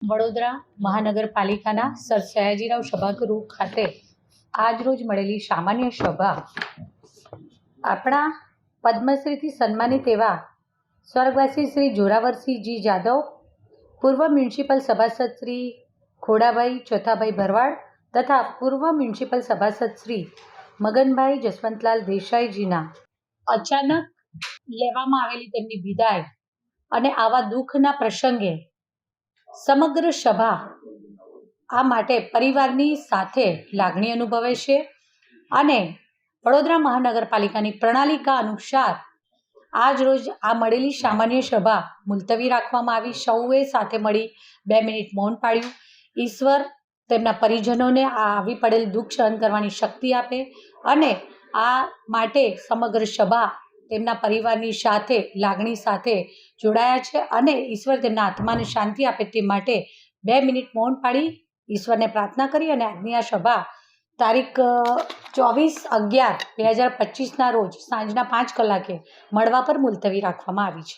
વડોદરા મહાનગરપાલિકાના સર સયાજીરાવ સભાગૃહ ખાતે આજરોજ મળેલી સામાન્ય સભા આપણા પદ્મશ્રીથી સન્માનિત એવા સ્વર્ગવાસી શ્રી જોરાવરસિંહજી જાદવ, પૂર્વ મ્યુનિસિપલ સભાસદ શ્રી ખોડાભાઈ ચોથાભાઈ ભરવાડ તથા પૂર્વ મ્યુનિસિપલ સભાસદ શ્રી મગનભાઈ જસવંતલાલ દેસાઈજીના અચાનક લેવામાં આવેલી તેમની વિદાય અને આવા દુઃખના પ્રસંગે સમગ્ર સભા આ માટે પરિવારની સાથે લાગણી અનુભવે છે અને વડોદરા મહાનગરપાલિકાની પ્રણાલિકા અનુસાર આજ રોજ આ મળેલી સામાન્ય સભા મુલતવી રાખવામાં આવી. સૌએ સાથે મળી 2 મિનિટ મૌન પાળ્યું. ઈશ્વર તેમના પરિજનોને આ આવી પડેલ દુઃખ સહન કરવાની શક્તિ આપે અને આ માટે સમગ્ર સભા તેમના પરિવારની સાથે લાગણી સાથે જોડાયા છે અને ઈશ્વર તેમના આત્માને શાંતિ આપે તે માટે 2 મિનિટ મૌન પાળી ઈશ્વરને પ્રાર્થના કરી અને આજની આ સભા તારીખ 24/11/2025ના રોજ સાંજના 5 કલાકે મળવા પર મુલતવી રાખવામાં આવી છે.